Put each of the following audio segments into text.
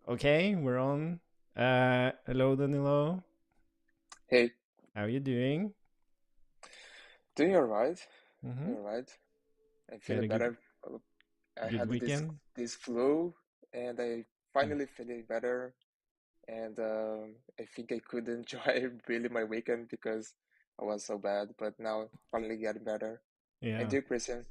Okay, we're on. Hello, Danilo. Hey, How are you doing? doing all right. Mm-hmm. Doing all right. I'm You had feeling a good better. Uh, I good had weekend? this flu, and I Mm. finally feeling better. And I think I could enjoy really my weekend because I was so bad. But now finally getting better. And Yeah. you, Christian?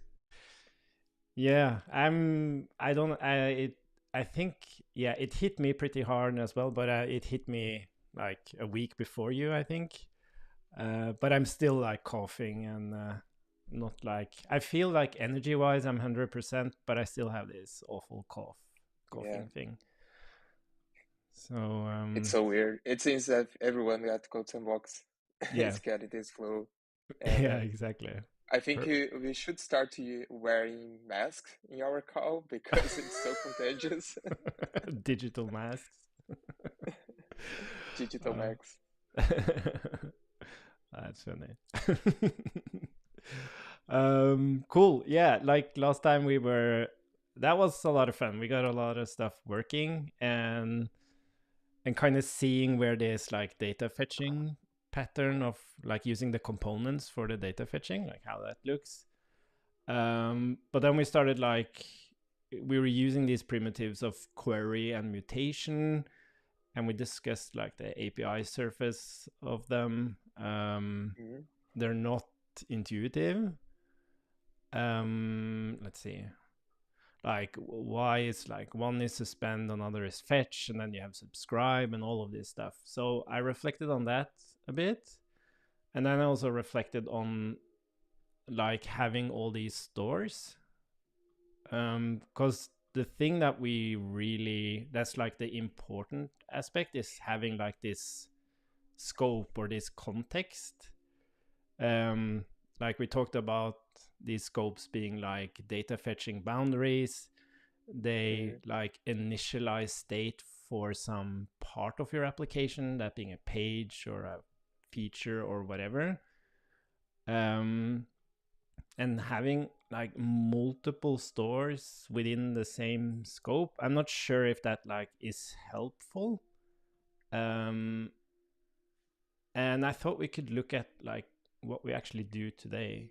Yeah. I don't. I think. Yeah. It hit me pretty hard as well, but it hit me like a week before you, I think. But I'm still like coughing and not like. I feel like energy wise, I'm 100%, but I still have this awful Yeah, coughing thing. So it's so weird. It seems that everyone at CodeSandbox yeah. is getting this flu, and Yeah. Exactly. I think Per- we should start wearing masks in our call because it's so contagious. Digital masks. Digital Uh, Max. that's funny. Cool. Yeah, like last time that was a lot of fun. We got a lot of stuff working and kind of seeing where there's like data fetching pattern of like using the components for the data fetching, like how that looks. But then we started like we were using these primitives of query and mutation, and we discussed like the API surface of them. Mhm. They're not intuitive. Let's see. Like why is like one is suspend, another is fetch, and then you have subscribe and all of this stuff. So I reflected on that a bit, and then I also reflected on like having all these stores. Because the thing that we really that's like the important aspect is having like this scope or this context. Um, like we talked about these scopes being like data fetching boundaries. They Mhm. like initialize state for some part of your application, that being a page or a feature or whatever. Um, and having like multiple stores within the same scope, I'm not sure if that like is helpful. Um, and I thought we could look at like what we actually do today,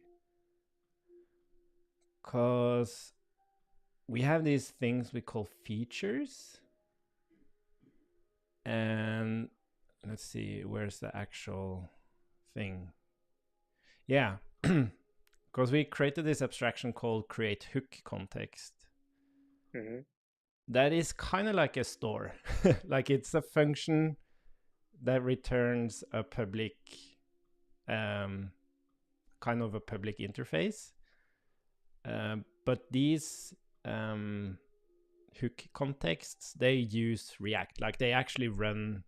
because we have these things we call features. And let's see, where's the actual thing? Yeah, because we created this abstraction called create hook context. Mhm. That is kind of like a store. Like it's a function that returns a public, um, kind of a public interface. But these hook contexts, they use React. Like they actually run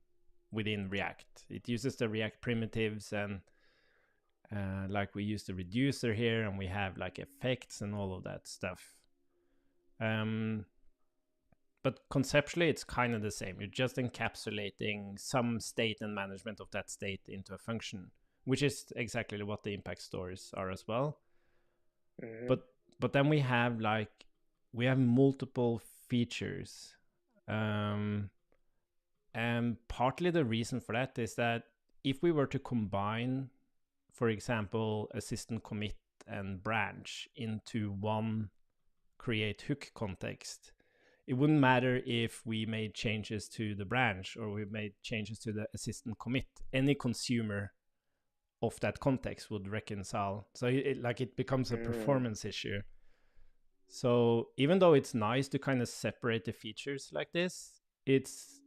within React. It uses the React primitives, and like we use the reducer here, and we have like effects and all of that stuff. Um, but conceptually, it's kind of the same. You're just encapsulating some state and management of that state into a function, which is exactly what the impact stores are as well. Mhm. But then we have multiple features. Um, and partly the reason for that is that if we were to combine, for example, a system commit and branch into one create hook context, it wouldn't matter if we made changes to the branch or we made changes to the assistant commit. Any consumer of that context would reconcile. So it becomes a Mhm. performance issue. So even though it's nice to kind of separate the features like this, it's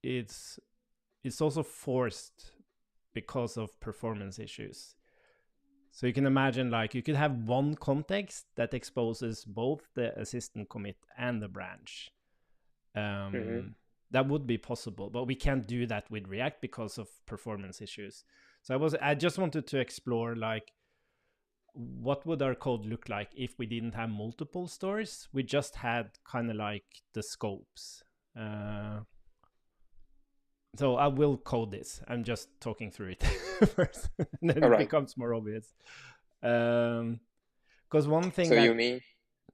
it's also forced because of performance issues. So you can imagine like you could have one context that exposes both the assistant commit and the branch. Mhm. Um, that would be possible, but we can't do that with React because of performance issues. So I just wanted to explore like what would our code look like if we didn't have multiple stores? We just had kind of like the scopes. Uh, so I will code this. I'm just talking through it first, and then All it right. becomes more obvious. Because one thing So that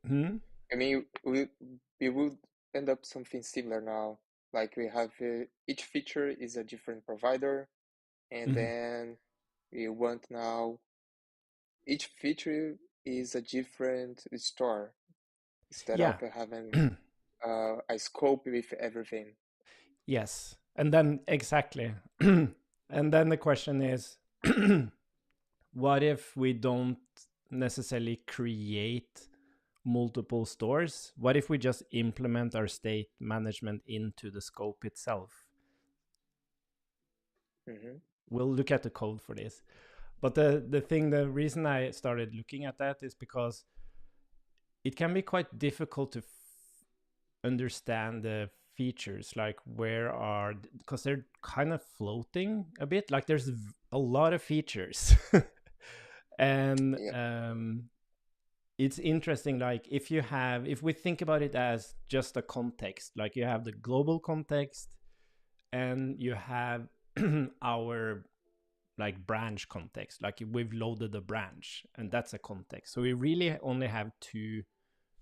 hmm? you mean we would end up something similar now. Like we have each feature is a different provider, and then we want now each feature is a different store instead of Yeah. having a scope with everything. Yes. And then exactly. And then the question is what if we don't necessarily create multiple stores? What if we just implement our state management into the scope itself? Mm-hmm. We'll look at the code for this. But the reason I started looking at that is because it can be quite difficult to understand the features, like where are, because they're kind of floating a bit, like there's a lot of features. And Yeah. it's interesting, like if we think about it as just a context, like you have the global context and you have our like branch context, like we've loaded a branch and that's a context, so we really only have two,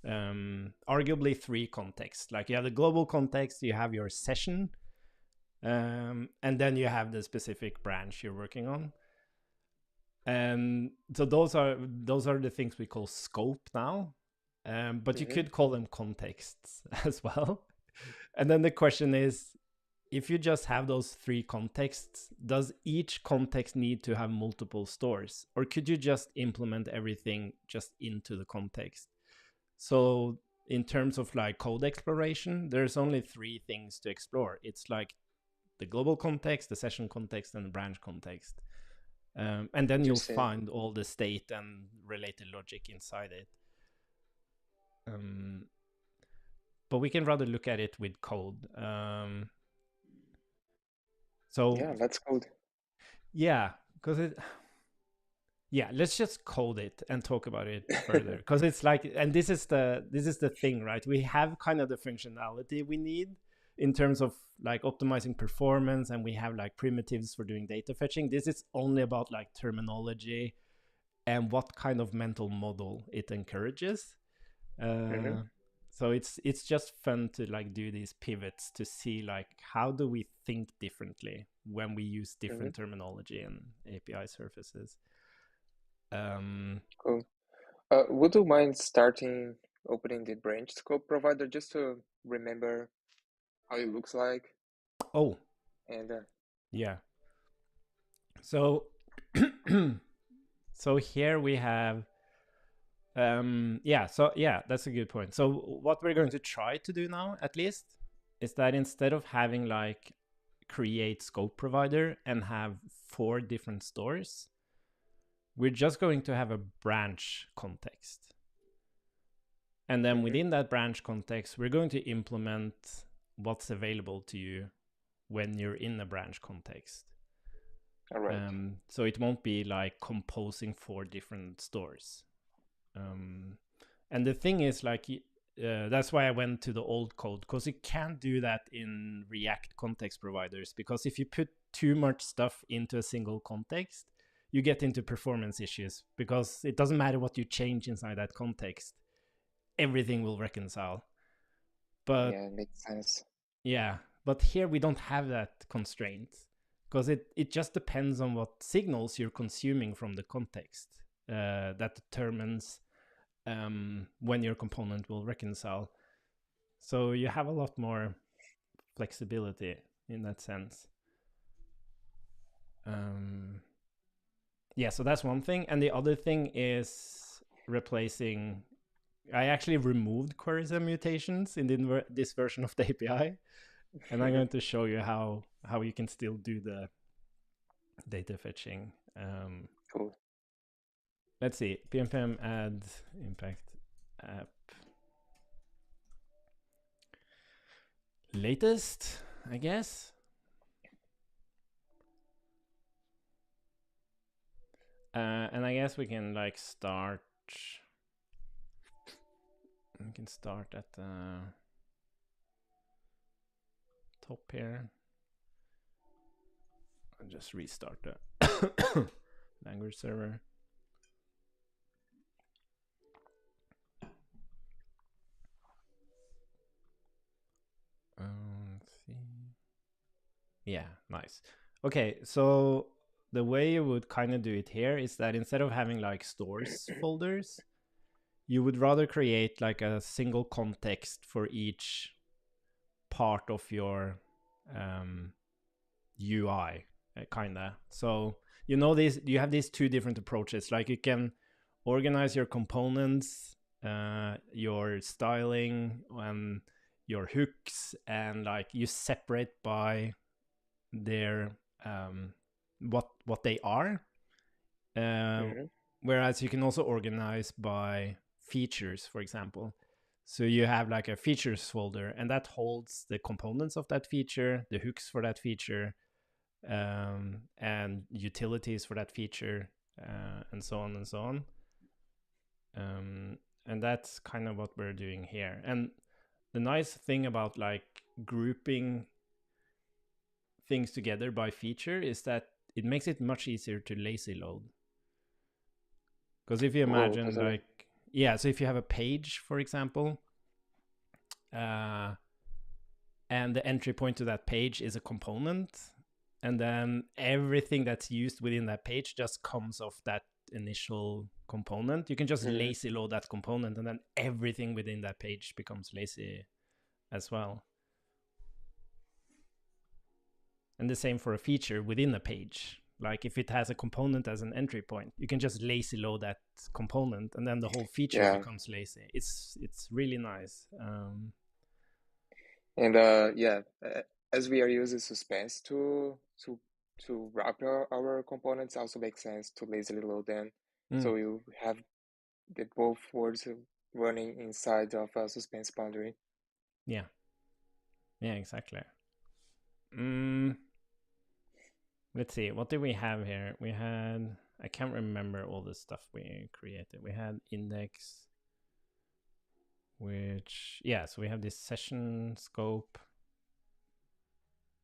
arguably three contexts. Like you have the global context, you have your session, and then you have the specific branch you're working on. And so those are the things we call scope now, but you Mm-hmm. could call them contexts as well. And then the question is, if you just have those three contexts, does each context need to have multiple stores, or could you just implement everything just into the context? So in terms of like code exploration, there's only three things to explore. It's like the global context, the session context, and the branch context. And then you'll Interesting. find all the state and related logic inside it. But we can rather look at it with code. So Yeah, that's good. yeah, because yeah, let's just code it and talk about it further, because it's like, and this is the thing, right? We have kind of the functionality we need in terms of like optimizing performance, and we have like primitives for doing data fetching. This is only about like terminology and what kind of mental model it encourages. Mm-hmm. So it's just fun to like do these pivots to see like how do we think differently when we use Mm-hmm. different terminology and API surfaces. Cool. Would you mind starting opening the branch scope provider just to remember how it looks like? Oh, And yeah. So so here we have yeah, that's a good point. So what we're going to try to do now, at least, is that instead of having like create scope provider and have 4 different stores, we're just going to have a branch context. And then mm-hmm. within that branch context, we're going to implement what's available to you when you're in a branch context. All right. So it won't be like composing 4 different stores. And the thing is, like, that's why I went to the old code, because you can't do that in React context providers, because if you put too much stuff into a single context, you get into performance issues, because it doesn't matter what you change inside that context, everything will reconcile. But Yeah, makes sense. yeah, but here we don't have that constraint, because it just depends on what signals you're consuming from the context, that determines when your component will reconcile. So you have a lot more flexibility in that sense. Yeah, so that's one thing. And the other thing is replacing. I actually removed queries and mutations in this version of the API, and I'm going to show you how you can still do the data fetching. Cool. Let's see, pm add impact app latest, I guess. And I guess we can like start. We can start at the top here. I'll just restart the language server. Let's see. Yeah, nice. Okay, so the way you would kind of do it here is that instead of having like stores folders, you would rather create like a single context for each part of your UI, kind of. So you know these, you have these two different approaches. Like you can organize your components, your styling, and your hooks, and like you separate by their what they are. Uh, Mm-hmm. Whereas you can also organize by features, for example. So you have like a features folder, and that holds the components of that feature, the hooks for that feature, and utilities for that feature, and so on and so on. And that's kind of what we're doing here. And the nice thing about like grouping things together by feature is that it makes it much easier to lazy load. Because if you Oh, imagine totally. like, yeah, so if you have a page, for example, uh, and the entry point to that page is a component, and then everything that's used within that page just comes off that initial component, you can just Mm-hmm. lazy load that component, and then everything within that page becomes lazy as well. And the same for a feature within a page. Like if it has a component as an entry point, you can just lazy load that component, and then the whole feature Yeah. becomes lazy. It's really nice. And yeah, as we are using suspense to wrap our components, also makes sense to lazily load them. Mm, So you have the both words running inside of a suspense boundary. yeah, yeah, exactly. Mm, let's see, what did we have here? We had, I can't remember all the stuff we created. We had index, which, yeah, so we have this session scope,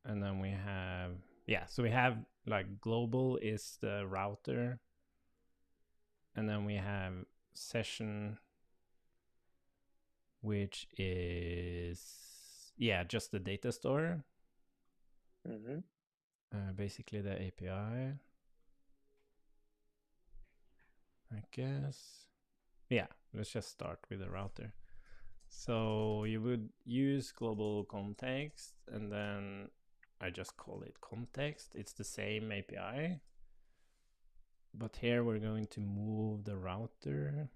and then we have, yeah, so we have like global is the router, and then we have session, which is, yeah, just the data store, Mm-hmm. basically the API, I guess. Yeah, let's just start with the router. So you would use global context, and then I just call it context. It's the same API, but here we're going to move the router.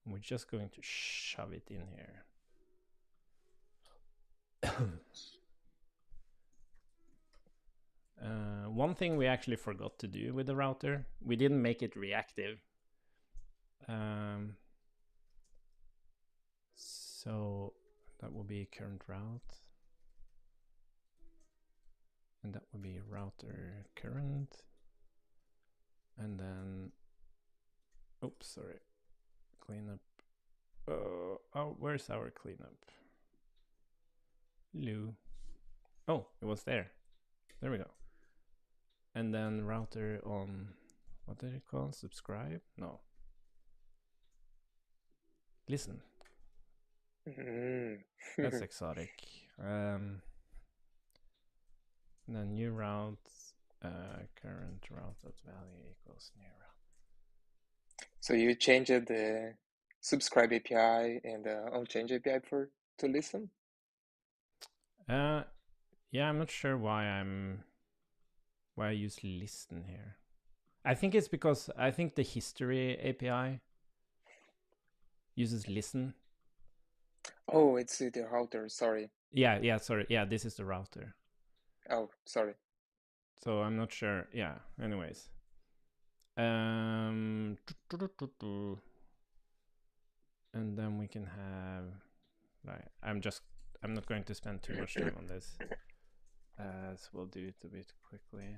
We're just going to shove it in here. One thing we actually forgot to do with the router, we didn't make it reactive. So that will be current route, and that will be router current, and then, oops, sorry, cleanup. Oh, where's our cleanup? Lou. Oh, it was there. There we go. And then router on, what did it call? Subscribe? No. Listen. That's Mm. exotic. Then new route, current route dot value equals new So you changed the subscribe API and the onChange API for to listen? route. Yeah, I'm not sure why I use listen here. I think it's because I think the history API uses listen. Oh, it's the router. Sorry. Yeah, sorry. Yeah, this is the router. Oh, sorry. So I'm not sure. Yeah, anyways. And then we can have, like, I'm not going to spend too much time on this, as we'll do it a bit quickly.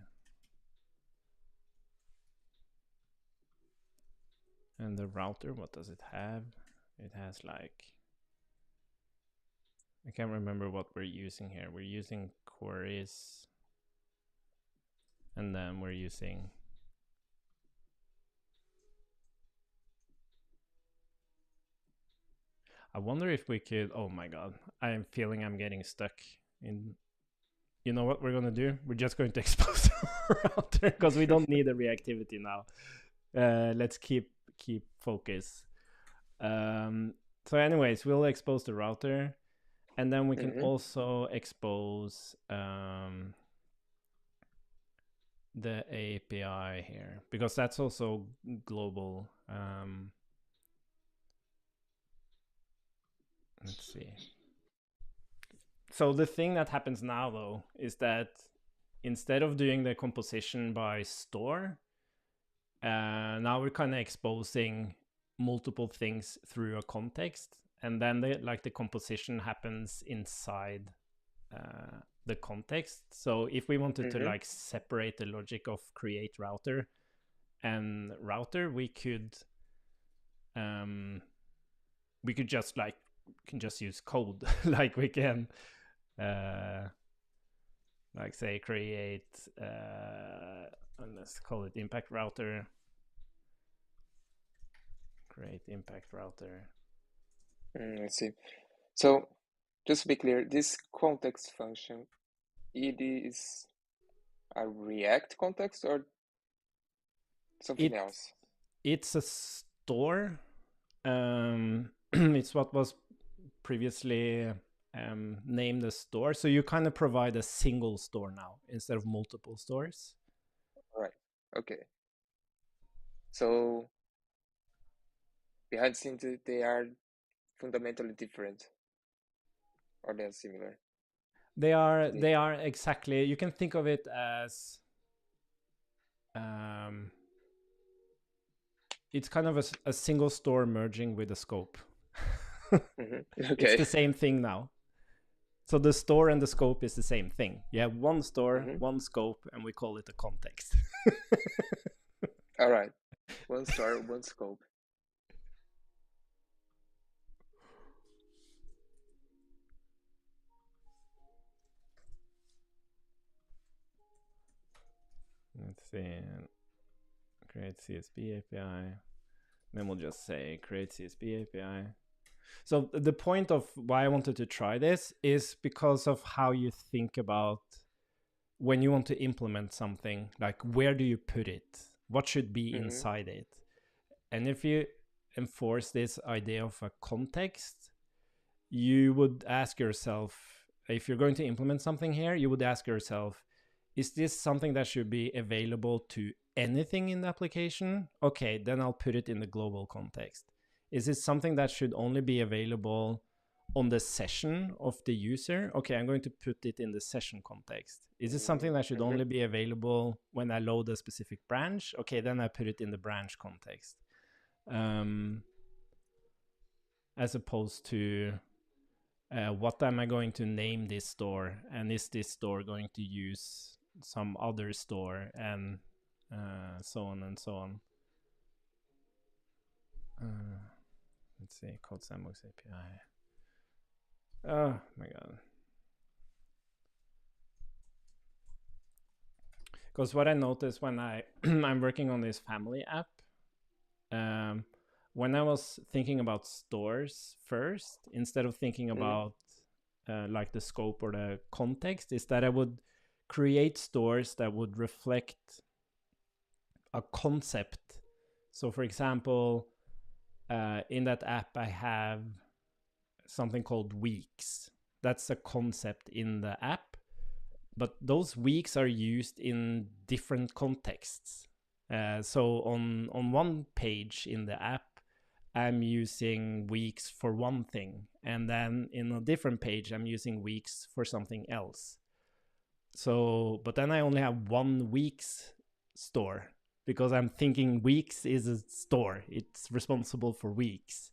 And the router, what does it have? It has like, I can't remember what we're using here. We're using queries, and then we're using, I wonder if we could, oh my god, I'm feeling I'm getting stuck in you know what we're going to do? We're just going to expose the router because we don't need the reactivity now. Let's keep focus. So anyways, we'll expose the router, and then we can also expose the API here, because that's also global. Let's see. So the thing that happens now, though, is that instead of doing the composition by store, now we're kind of exposing multiple things through a context, and then the composition happens inside the context. So if we wanted to like separate the logic of create router and router, we could just like can just use code. Like we can like say create let's call it impact router, create impact router. I see. So just to be clear, this context function, it is a React context or something else? It's a store. It's what was previously named a store. So you kind of provide a single store now instead of multiple stores. Right. Okay. So behind the scenes, they are fundamentally different, or they're similar? They are exactly. You can think of it as it's kind of a single store merging with a scope. Okay. It's the same thing now. So the store and the scope is the same thing. You have one store, one scope, and we call it a context. All right. One store, one scope. Let's see. Create CSV API. Then we'll just say create CSV API. So the point of why I wanted to try this is because of how you think about when you want to implement something, like where do you put it? What should be inside it? And if you enforce this idea of a context, you would ask yourself, if you're going to implement something here, you would ask yourself, is this something that should be available to anything in the application? Okay, then I'll put it in the global context. Is it something that should only be available on the session of the user? Okay, I'm going to put it in the session context. Is it something that should only be available when I load a specific branch? Okay, then I put it in the branch context. As opposed to what am I going to name this store? And is this store going to use some other store? And so on and so on. Let's see, CodeSandbox API. Oh my god. Because what I noticed when I'm working on this family app, when I was thinking about stores first, instead of thinking about like the scope or the context, is that I would create stores that would reflect a concept. So for example, in that app, I have something called weeks. That's a concept in the app, but those weeks are used in different contexts. So on one page in the app, I'm using weeks for one thing, and then in a different page, I'm using weeks for something else. So, but then I only have one weeks store, because I'm thinking weeks is a store. It's responsible for weeks.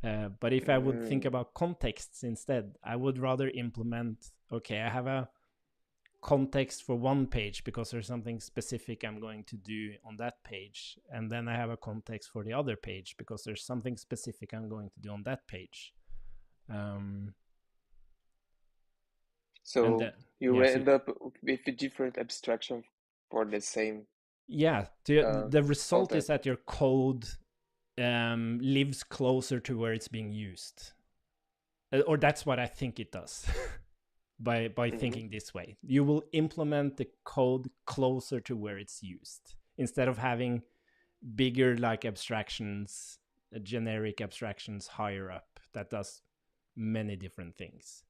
But if I would think about contexts instead, I would rather implement, okay, I have a context for one page because there's something specific I'm going to do on that page. And then I have a context for the other page because there's something specific I'm going to do on that page. So you end up with a different abstraction for the same. Yeah, the result is that your code lives closer to where it's being used. Or that's what I think it does. by thinking this way. You will implement the code closer to where it's used instead of having bigger like abstractions, generic abstractions higher up that does many different things.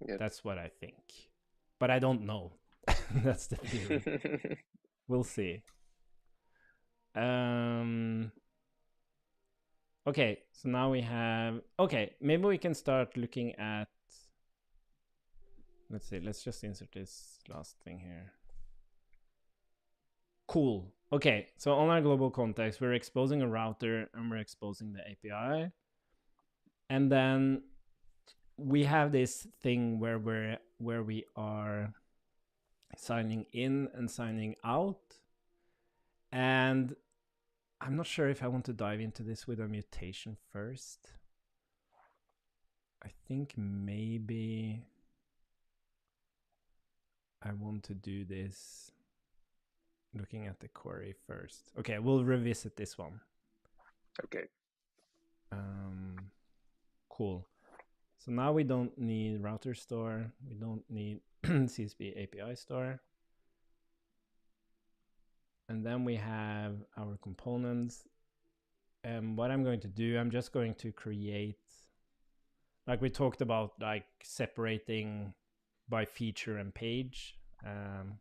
Yep. That's what I think, but I don't know. That's the theory. We'll see. Okay, so now we have, okay, maybe we can start looking at, let's see, let's just insert this last thing here. Cool. Okay, so on our global context, we're exposing a router and we're exposing the API. And then we have this thing where we are signing in and signing out. And I'm not sure if I want to dive into this with a mutation first. I think maybe I want to do this looking at the query first. Okay, we'll revisit this one. Okay. Cool. So now we don't need router store. We don't need CSP API store. And then we have our components. And what I'm going to do, I'm just going to create, like we talked about, like separating by feature and page. I'm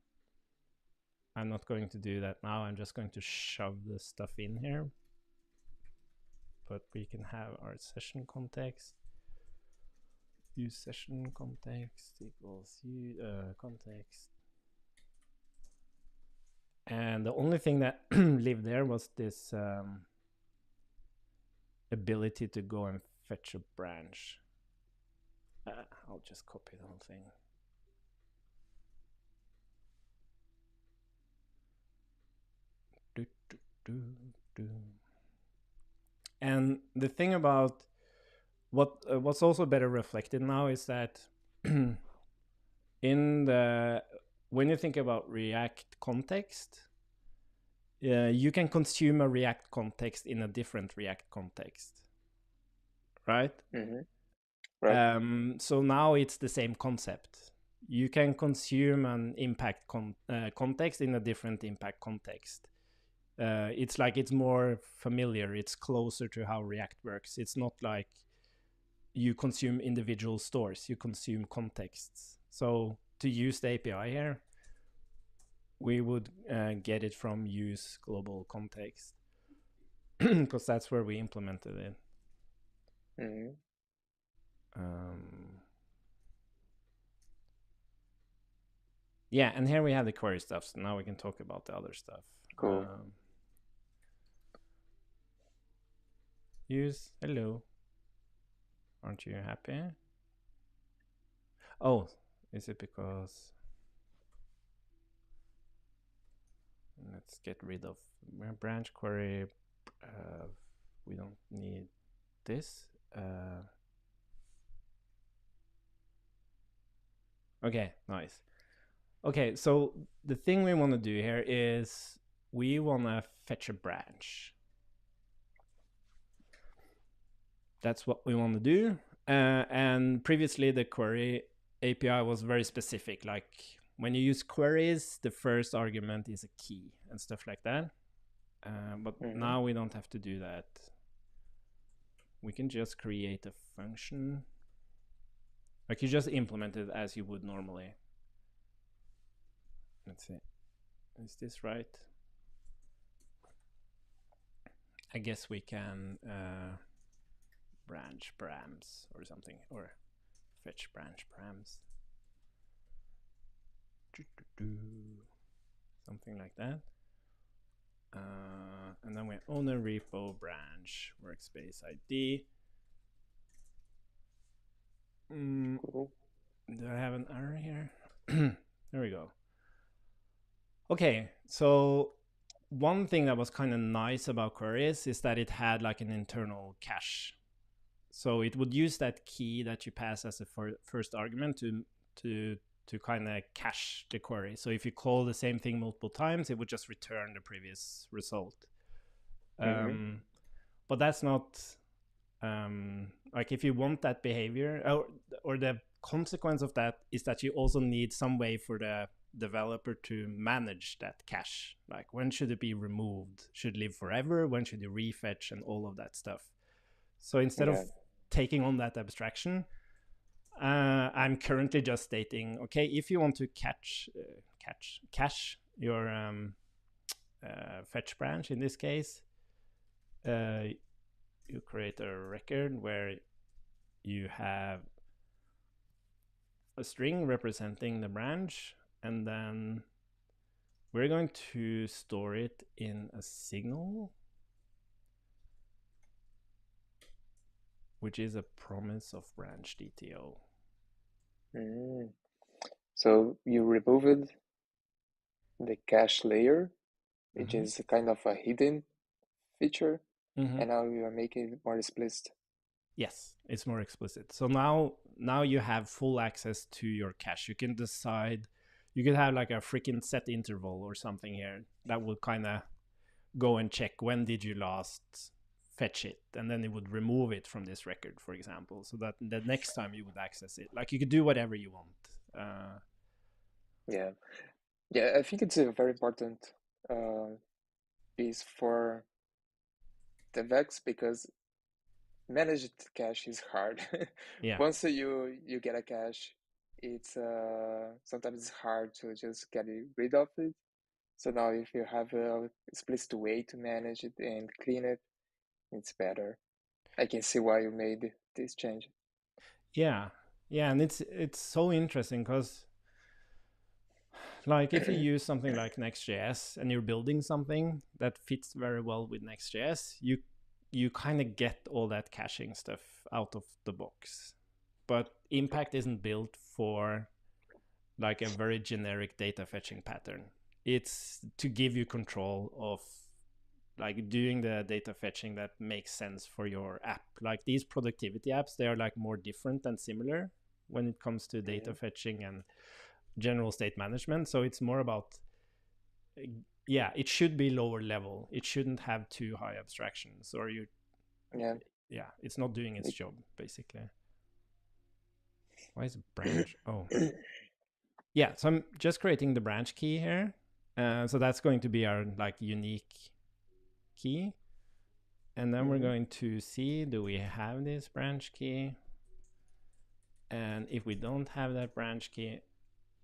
not going to do that now. I'm just going to shove the stuff in here. But we can have our session context. Use session context equals context. And the only thing that lived there was this ability to go and fetch a branch. I'll just copy the whole thing. And the thing about what's also better reflected now is that when you think about React context, you can consume a React context in a different React context, right? Right. So now it's the same concept. You can consume an impact context in a different impact context. It's like it's more familiar. It's closer to how React works. It's not like you consume individual stores. You consume contexts. So to use the API here, we would get it from use global context because that's where we implemented it. Yeah, and here we have the query stuff. So now we can talk about the other stuff. Cool. Use, hello. Aren't you happy? Oh, is it because... Let's get rid of branch query. We don't need this. Okay, nice. Okay, so the thing we want to do here is we want to fetch a branch. That's what we want to do. And previously the query API was very specific. Like when you use queries, the first argument is a key and stuff like that. But now we don't have to do that. We can just create a function. Like you just implement it as you would normally. Let's see. Is this right? I guess we can branch params or something, or fetch branch params. Something like that. And then we own a repo branch workspace ID. Cool. Do I have an error here? There we go. Okay, so one thing that was kind of nice about queries is that it had like an internal cache. So it would use that key that you pass as a first argument to kind of cache the query. So if you call the same thing multiple times, it would just return the previous result. But that's not like if you want that behavior or the consequence of that is that you also need some way for the developer to manage that cache. Like, when should it be removed? Should it live forever? When should you refetch and all of that stuff? So instead of Yeah. taking on that abstraction, I'm currently just stating, okay, if you want to cache your fetch branch, in this case, you create a record where you have a string representing the branch, and then we're going to store it in a signal, which is a promise of branch DTO. Mm. So you removed the cache layer, which is kind of a hidden feature, and now you are making it more explicit. Yes, it's more explicit. So now you have full access to your cache. You can decide, you could have like a freaking set interval or something here that will kind of go and check when did you last fetch it, and then it would remove it from this record, for example, so that the next time you would access it, like, you could do whatever you want. Yeah. Yeah, I think it's a very important piece for DevX because managed cache is hard. Yeah. Once you get a cache, it's sometimes it's hard to just get rid of it. So now if you have a explicit way to manage it and clean it, it's better. I can see why you made this change. Yeah, yeah, and it's so interesting because, like, if you use something like Next.js and you're building something that fits very well with Next.js, you kind of get all that caching stuff out of the box. But Impact isn't built for like a very generic data fetching pattern. It's to give you control of like doing the data fetching that makes sense for your app. Like, these productivity apps, they are like more different than similar when it comes to data fetching and general state management. So it's more about, yeah, it should be lower level. It shouldn't have too high abstractions, or you, Yeah. yeah, it's not doing its job basically. Why is branch? Oh, yeah. So I'm just creating the branch key here. So that's going to be our like unique key. And then we're going to see, do we have this branch key? And if we don't have that branch key,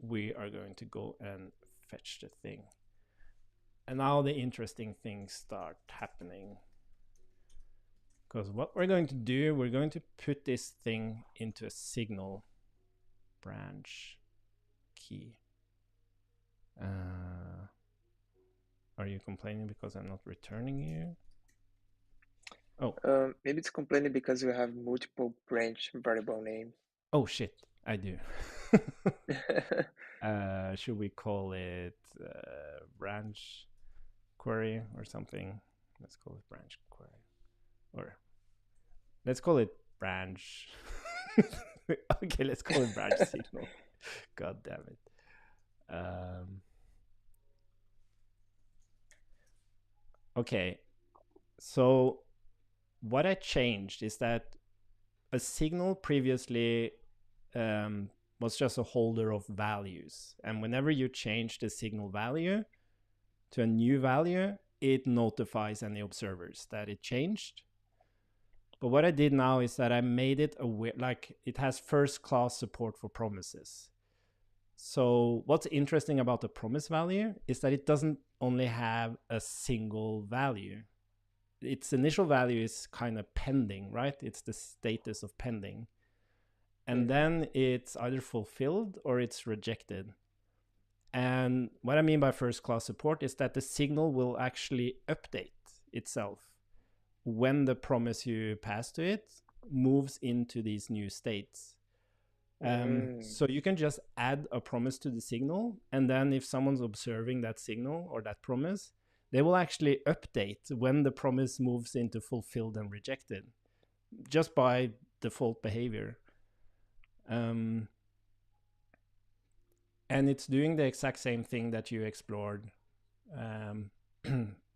we are going to go and fetch the thing. And now the interesting things start happening. Because what we're going to do, we're going to put this thing into a signal branch key. Are you complaining because I'm not returning you? Oh. Maybe it's complaining because you have multiple branch variable names. Oh shit, I do. Should we call it branch query or something? Let's call it branch query. Or let's call it branch. Okay, let's call it branch signal. God damn it. Okay, so what I changed is that a signal previously was just a holder of values. And whenever you change the signal value to a new value, it notifies any observers that it changed. But what I did now is that I made it aware, like, it has first class support for promises. So what's interesting about the promise value is that it doesn't only have a single value. Its initial value is kind of pending, right? It's the status of pending. And then it's either fulfilled or it's rejected. And what I mean by first class support is that the signal will actually update itself when the promise you pass to it moves into these new states. So you can just add a promise to the signal, and then if someone's observing that signal or that promise, they will actually update when the promise moves into fulfilled and rejected, just by default behavior. And it's doing the exact same thing that you explored,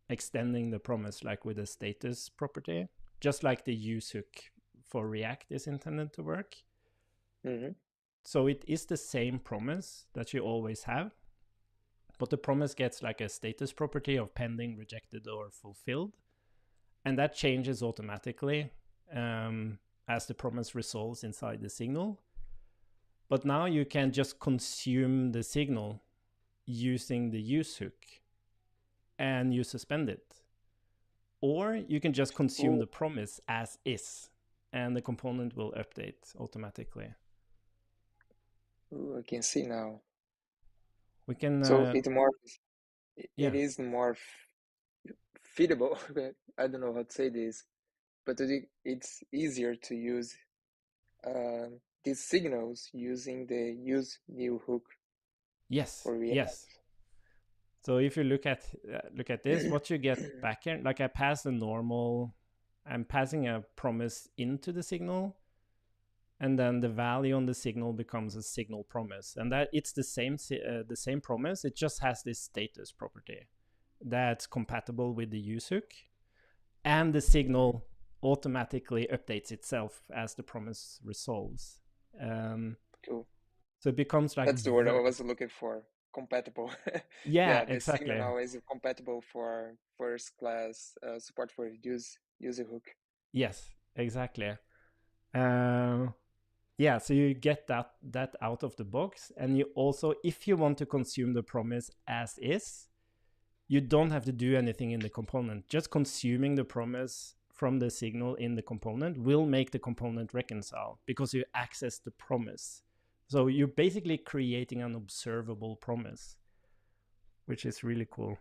extending the promise like with a status property, just like the use hook for React is intended to work. So it is the same promise that you always have, but the promise gets like a status property of pending, rejected, or fulfilled. And that changes automatically as the promise resolves inside the signal. But now you can just consume the signal using the use hook and you suspend it. Or you can just consume the promise as is and the component will update automatically. Ooh, I can see now. We can. So it Yeah. is more feedable. I don't know how to say this, but it's easier to use these signals using the use new hook Yes. for React. Yes. So if you look at this, what you get back here, like I pass a normal, I'm passing a promise into the signal, and then the value on the signal becomes a signal promise, and that it's the same promise. It just has this status property that's compatible with the use hook, and the signal automatically updates itself as the promise resolves. Cool. So it becomes like That's the word I was looking for. Compatible. yeah, Yeah, the signal exactly. now is compatible for first class support for user hook. Yes, exactly. Yeah, so you get that out of the box, and you also, if you want to consume the promise as is, you don't have to do anything in the component. Just consuming the promise from the signal in the component will make the component reconcile because you access the promise. So you're basically creating an observable promise, which is really cool.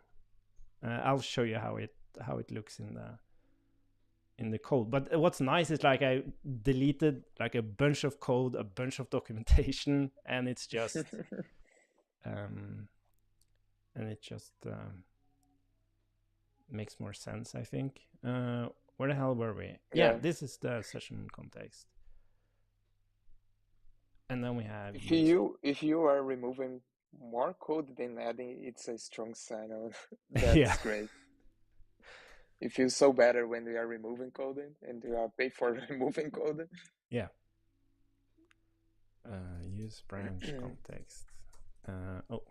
I'll show you how it looks in the code. But what's nice is like I deleted like a bunch of code, a bunch of documentation, and it's just makes more sense, I think. Where the hell were we? Yeah, Yeah. this is the session context. And then we have If you are removing more code than adding, it's a strong sign of yeah. that's great. It feels so better when we are removing code and we are paid for removing code. Yeah. Use branch context. Oh.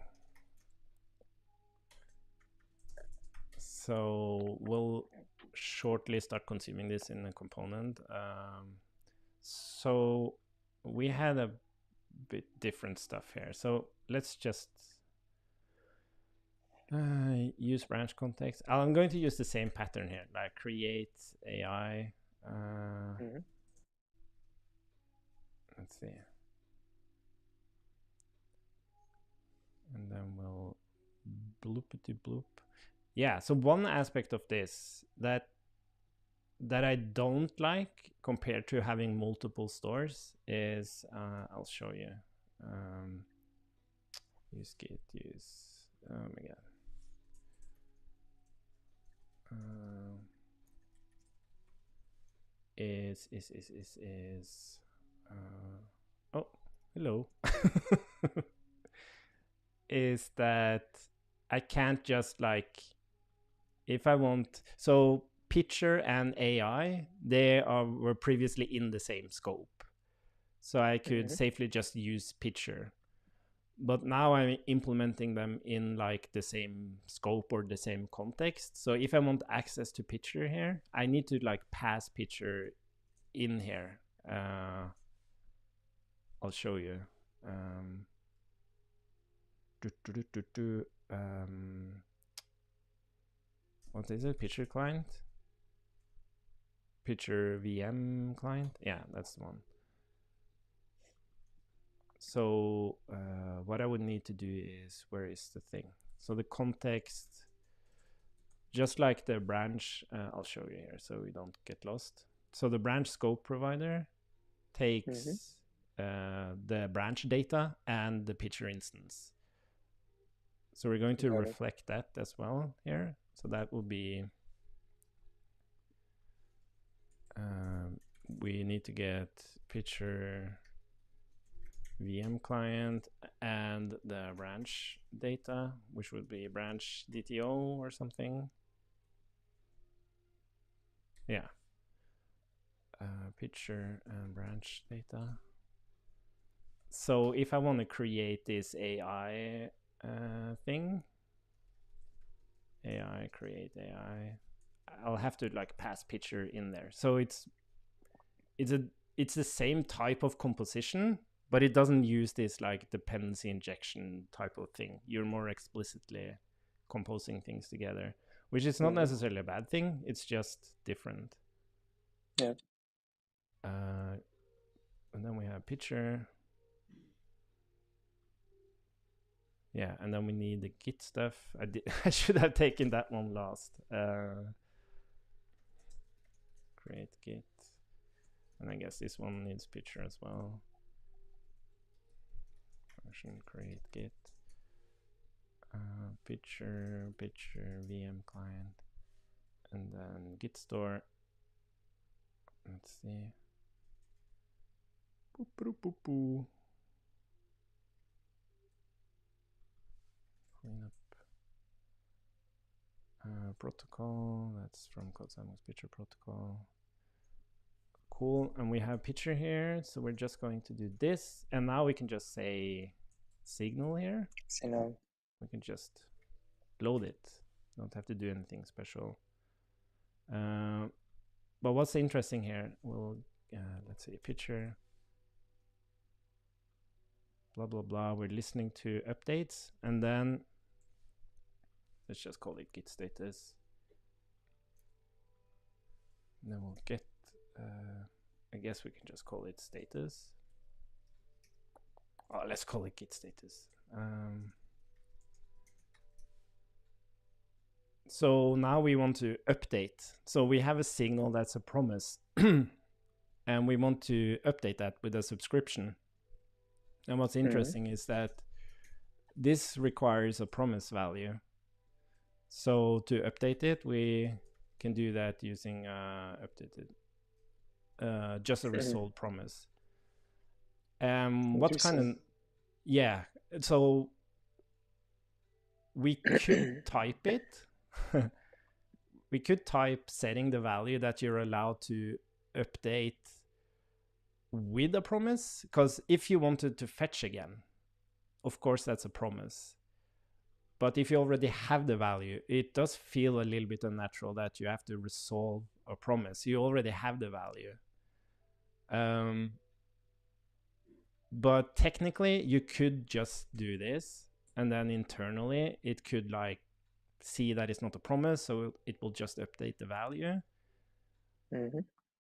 So we'll shortly start consuming this in a component. So we had a bit different stuff here. So let's just use branch context. I'm going to use the same pattern here, like create AI. Let's see. And then we'll bloopity bloop. Yeah, so one aspect of this that I don't like compared to having multiple stores is, I'll show you. Use git, oh my god. Oh, hello. Is that I can't just like, if I want, so picture and AI, were previously in the same scope. So I could safely just use picture. But now I'm implementing them in like the same scope or the same context. So if I want access to picture here, I need to like pass picture in here. I'll show you. What is it? Picture client? Picture VM client? Yeah, that's the one. So what I would need to do is, where is the thing? So the context, just like the branch, I'll show you here so we don't get lost. So the branch scope provider takes the branch data and the picture instance. So we're going to reflect that as well here. So that will be, we need to get picture VM client and the branch data, which would be branch DTO or something. Yeah. Picture and branch data. So if I want to create this AI thing, AI create AI, I'll have to like pass picture in there. So it's the same type of composition, but it doesn't use this like dependency injection type of thing. You're more explicitly composing things together, which is not necessarily a bad thing. It's just different. Yeah. And then we have picture. Yeah, and then we need the Git stuff. I should have taken that one last. Create Git. And I guess this one needs picture as well. Function create Git. Picture, VM client. And then Git store. Let's see. Boop, boop, boop, boop. Clean up. Protocol. That's from CodeSandbox picture protocol. Cool. And we have picture here. So we're just going to do this. And now we can just say signal here. Signal. We can just load it. Don't have to do anything special. But what's interesting here? We'll let's see, picture. Blah blah blah. We're listening to updates, and then let's just call it git status. And then we'll get. I guess we can just call it status. Oh, let's call it git status. So now we want to update. So we have a signal that's a promise, and we want to update that with a subscription. And what's interesting is that this requires a promise value. So to update it, we can do that using updated, just a result promise. What kind of, yeah, so we could type it. We could type setting the value that you're allowed to update with a promise, because if you wanted to fetch again, of course that's a promise. But if you already have the value, it does feel a little bit unnatural that you have to resolve a promise. You already have the value. But technically you could just do this, and then internally it could like see that it's not a promise, so it will just update the value.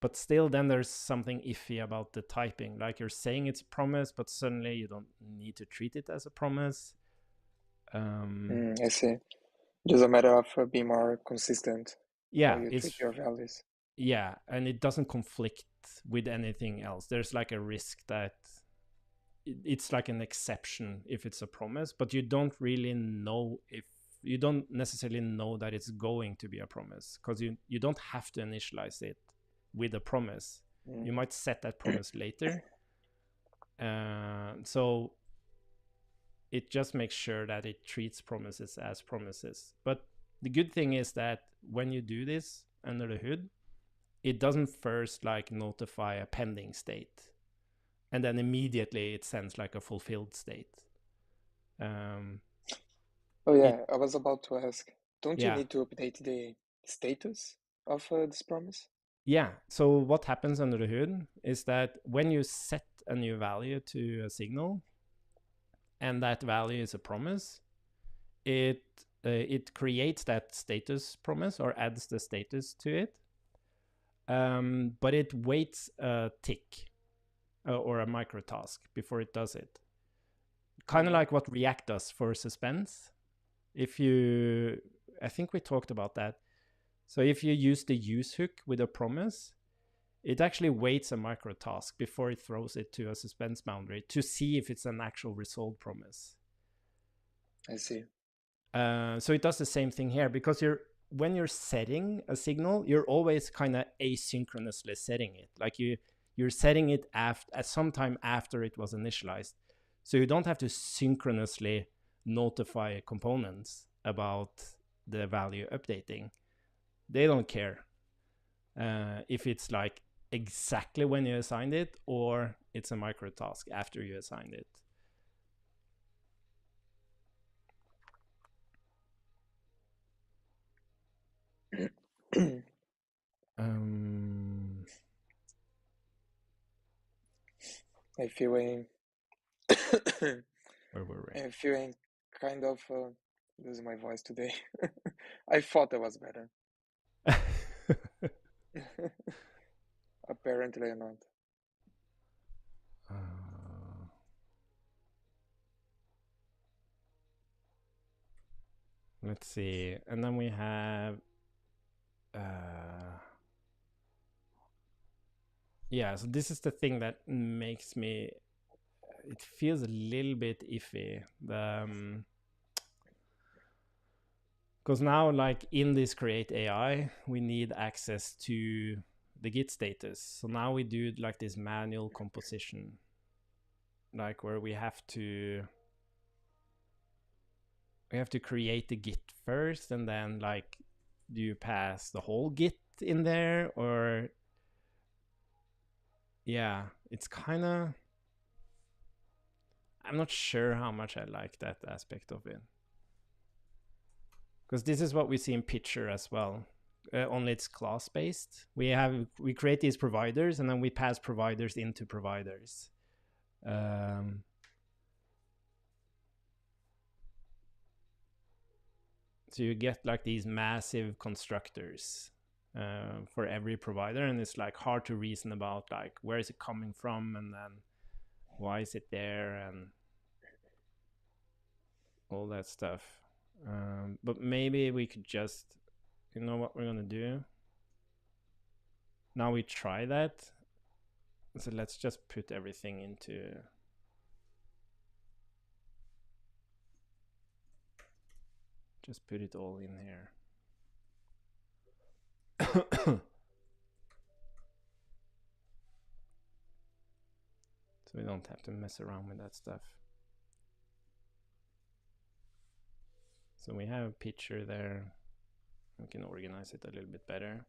But still, then there's something iffy about the typing. Like you're saying it's a promise, but suddenly you don't need to treat it as a promise. I see. Just a matter of being more consistent. Yeah, how you treat your values. Yeah, and it doesn't conflict with anything else. There's like a risk that it's like an exception if it's a promise, but you don't really know if you don't necessarily know that it's going to be a promise, because you don't have to initialize it with a promise. You might set that promise later. So it just makes sure that it treats promises as promises. But the good thing is that when you do this under the hood, it doesn't first like notify a pending state, and then immediately it sends like a fulfilled state. I was about to ask, don't you need to update the status of this promise? Yeah, so what happens under the hood is that when you set a new value to a signal, and that value is a promise, it creates that status promise or adds the status to it. But it waits a tick or a micro task before it does it. Kind of like what React does for suspense. I think we talked about that. So if you use the use hook with a promise, it actually waits a micro task before it throws it to a suspense boundary to see if it's an actual resolved promise. I see. So it does the same thing here, because when you're setting a signal, you're always kind of asynchronously setting it. Like you're setting it at some time after it was initialized. So you don't have to synchronously notify components about the value updating. They don't care if it's like exactly when you assigned it, or it's a micro task after you assigned it. I'm feeling Where were I'm feeling kind of losing my voice today. I thought I was better. we? Apparently not. Let's see. And then we have yeah, so this is the thing that makes me, it feels a little bit iffy. Because now, like in this create AI, we need access to the Git status. So now we do like this manual composition, like where we have to create the Git first, and then like, do you pass the whole Git in there, or yeah, it's kind of, I'm not sure how much I like that aspect of it. Because this is what we see in Pitcher as well. Only it's class based. We create these providers, and then we pass providers into providers. So you get like these massive constructors for every provider, and it's like hard to reason about like where is it coming from, and then why is it there, and all that stuff. But maybe we could just, you know what we're gonna do? Now we try that. So let's just put everything into, just put it all in here. So we don't have to mess around with that stuff. So we have a picture there. We can organize it a little bit better.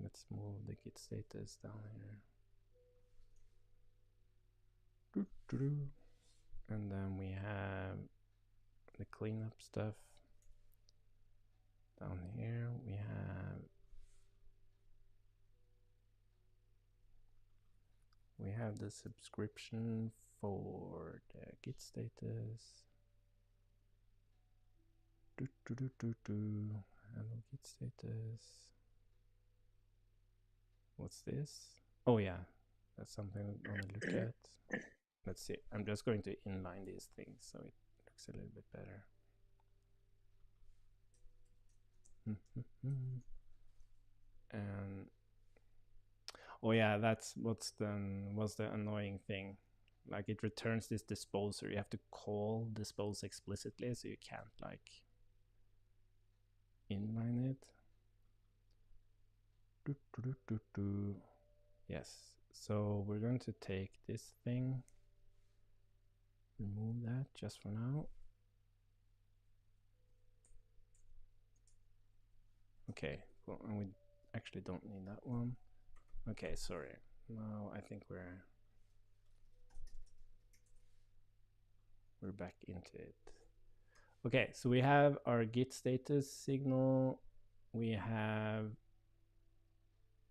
Let's move the Git status down here. And then we have the cleanup stuff down here. We have the subscription for the Git status. Handle Git status. What's this? Oh yeah, that's something we want to look at. Let's see. I'm just going to inline these things so it looks a little bit better. And oh yeah, that's was the annoying thing. Like it returns this disposer. You have to call dispose explicitly, so you can't like inline it. Yes. So we're going to take this thing, remove that just for now. Okay, cool. And we actually don't need that one. Okay, sorry. Now I think we're back into it. Okay, so we have our Git status signal. We have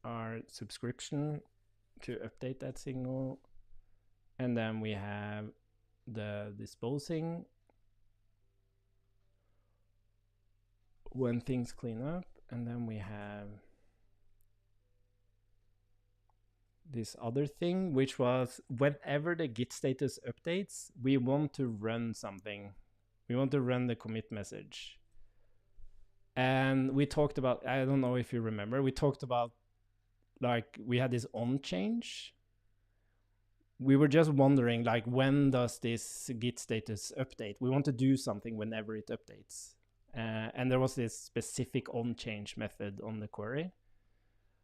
our subscription to update that signal. And then we have the disposing when things clean up. And then we have this other thing, which was whenever the Git status updates, we want to run something. We want to run the commit message. And we talked about, I don't know if you remember, we talked about like we had this on change. We were just wondering like, when does this Git status update? We want to do something whenever it updates. And there was this specific on change method on the query.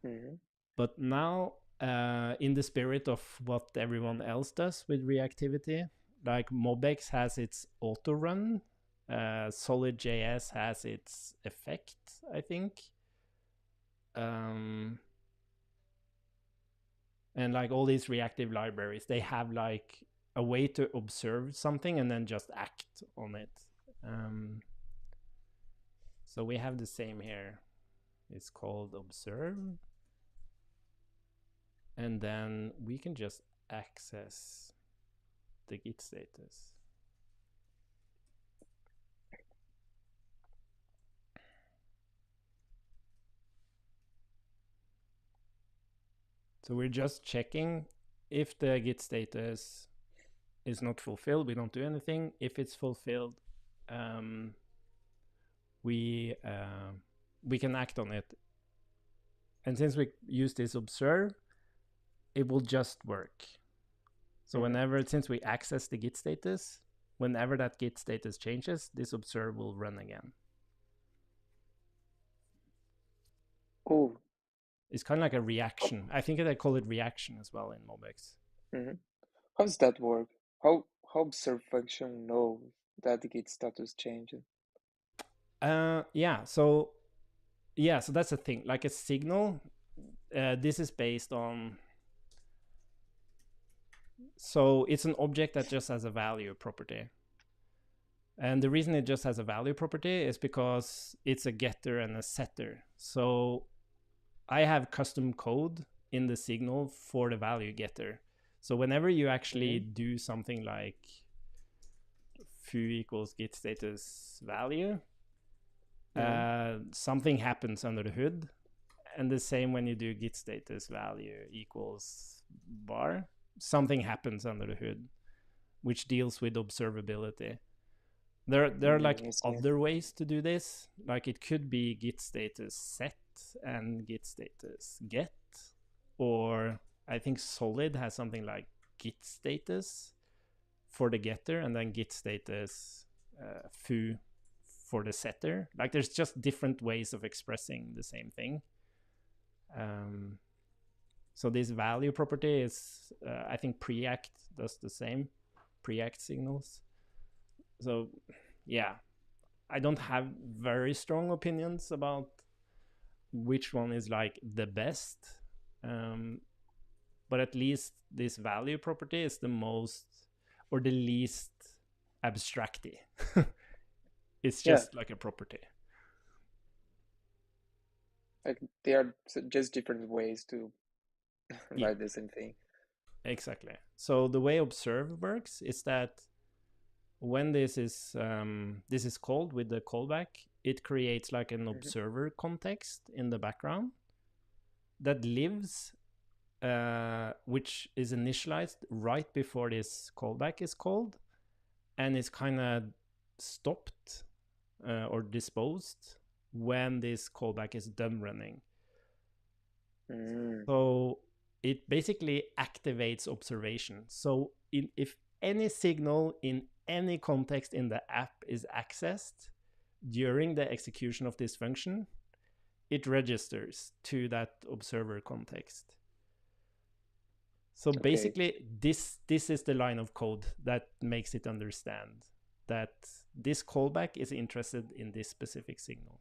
Mm-hmm. But now, in the spirit of what everyone else does with reactivity, like MobX has its auto run, Solid.js has its effect, I think. And like all these reactive libraries, they have like a way to observe something and then just act on it. So we have the same here. It's called observe. And then we can just access the git status. So we're just checking if the git status is not fulfilled, we don't do anything. If it's fulfilled, we can act on it. And since we use this observe, it will just work. So whenever, since we access the git status, whenever that git status changes, this observe will run again. Oh, It's kind of like a reaction. I think they call it reaction as well in MobX. how does that work? How observe function know that the git status changed? Yeah. So that's the thing. Like a signal, this is based on. So it's an object that just has a value property. And the reason it just has a value property is because it's a getter and a setter. So I have custom code in the signal for the value getter. So whenever you actually do something like foo equals git status value, something happens under the hood. And the same when you do git status value equals bar, something happens under the hood, which deals with observability. There are like other ways to do this. Like it could be git status set and git status get, or I think Solid has something like git status for the getter and then git status foo for the setter. Like there's just different ways of expressing the same thing. So this value property is, I think preact does the same, preact signals. So yeah, I don't have very strong opinions about which one is like the best. But at least this value property is the most or the least abstracty. It's just like a property. Like they are just different ways to write the same thing. Exactly. So the way observe works is that when this is called with the callback, it creates like an observer context in the background that lives, which is initialized right before this callback is called, and is kind of stopped or disposed when this callback is done running. So it basically activates observation. So if any signal in any context in the app is accessed during the execution of this function, it registers to that observer context. So basically, this is the line of code that makes it understand that this callback is interested in this specific signal.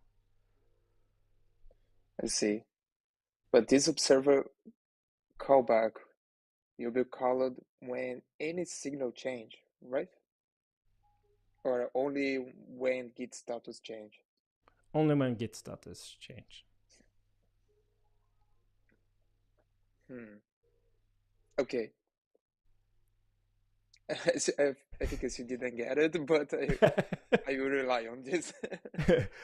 I see. But this observer callback will be called when any signal change, right? Or only when git status change? Only when git status change. Okay. I think as you didn't get it, but I will rely on this.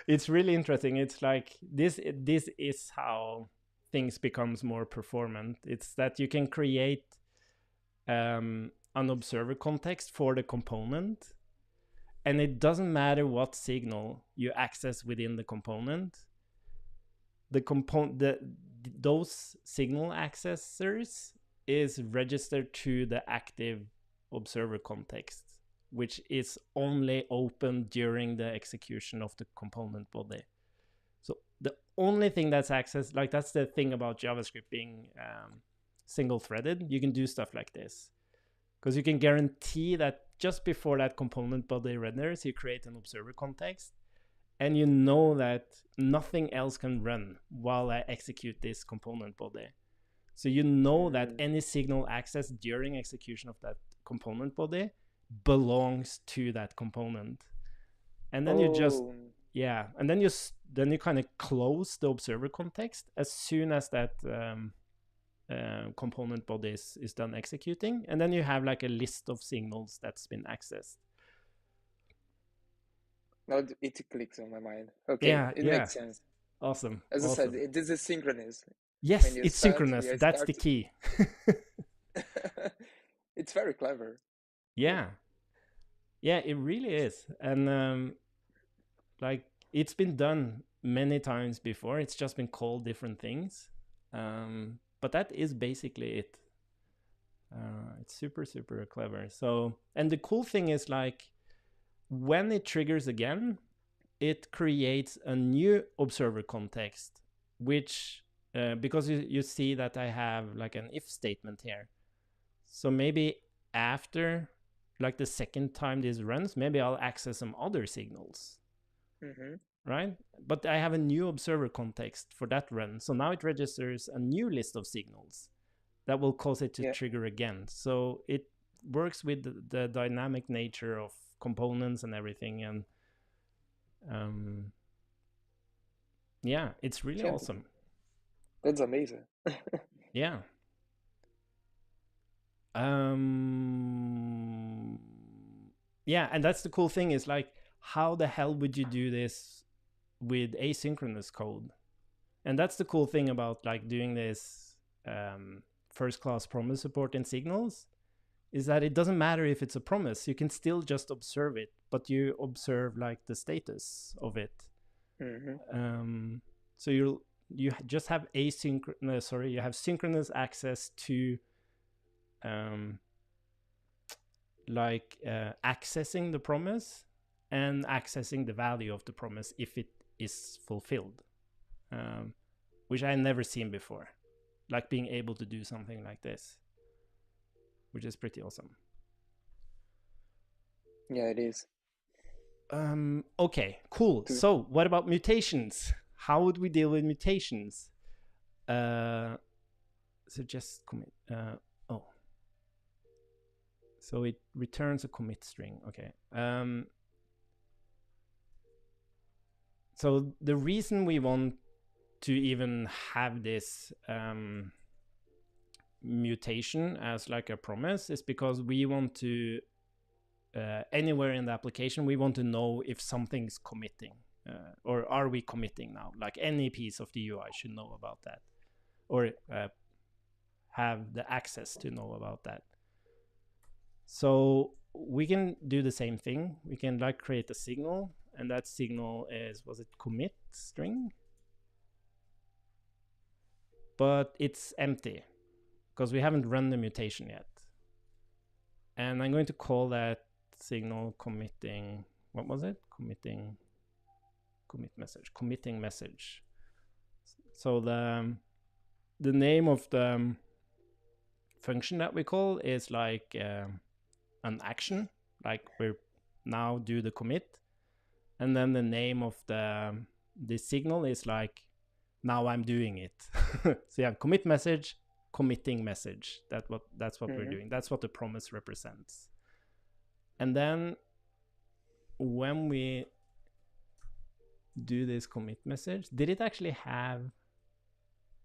It's really interesting. It's like this is how things becomes more performant. It's that you can create an observer context for the component, and it doesn't matter what signal you access within the component. Those signal accessors is registered to the active observer context, which is only open during the execution of the component body. So the only thing that's accessed, like that's the thing about JavaScript being single-threaded, you can do stuff like this. Because you can guarantee that just before that component body renders, you create an observer context, and you know that nothing else can run while I execute this component body. So you know that Mm. any signal accessed during execution of that component body belongs to that component. And then you just, Oh, yeah, and then you kind of close the observer context as soon as that component body is done executing, and then you have like a list of signals that's been accessed. now it clicks on my mind. Okay, Yeah, it yeah. makes sense. Awesome, As I said, awesome. this is synchronous. When Yes, you it's start, synchronous. we That's the start. key. It's very clever. Yeah, yeah, it really is. And like it's been done many times before. It's just been called different things. But that is basically it. It's super, super clever. So, and the cool thing is like when it triggers again, it creates a new observer context, which, because you see that I have like an if statement here. So maybe after like the second time this runs, maybe I'll access some other signals, Mm-hmm. right? But I have a new observer context for that run. So now it registers a new list of signals that will cause it to Yeah, trigger again. So it works with the dynamic nature of components and everything. And yeah, it's really yeah, awesome. that's amazing. Yeah. Um, yeah, and that's the cool thing is like, how the hell would you do this with asynchronous code? And that's the cool thing about like doing this first class promise support in signals is that it doesn't matter if it's a promise. You can still just observe it, but you observe like the status of it. Mm-hmm. So you just have asynchronous. Sorry, you have synchronous access to accessing the promise and accessing the value of the promise if it is fulfilled, which I never seen before. Like being able to do something like this, which is pretty awesome. Yeah, it is. Okay, cool. To- So, what about mutations? How would we deal with mutations? Uh, so just commit. Oh, so it returns a commit string. Okay. So the reason we want to even have this mutation as like a promise is because we want to anywhere in the application we want to know if something's committing, or are we committing now, like any piece of the UI should know about that, or have the access to know about that. So we can do the same thing. We can like create a signal, and that signal was it commit string, but it's empty because we haven't run the mutation yet. And I'm going to call that signal committing, what was it? Committing committing message. So the name of the function that we call is like an action, like we're now do the commit, and then the name of the signal is like now I'm doing it. So you have commit message, committing message. That's what we're mm-hmm. doing. That's what the promise represents. And then when we do this commit message, did it actually have,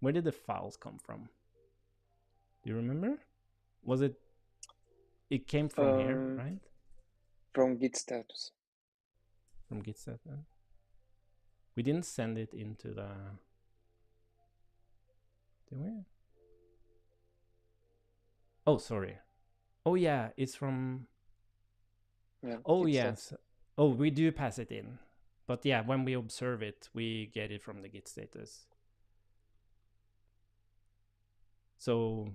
where did the files come from? Do you remember? Was it came from here, right? From Git status. From git status. We didn't send it into the, did we? Oh, sorry. Oh yeah, it's from, Yeah, oh Git status. yes. Oh, we do pass it in. But yeah, when we observe it, we get it from the git status. So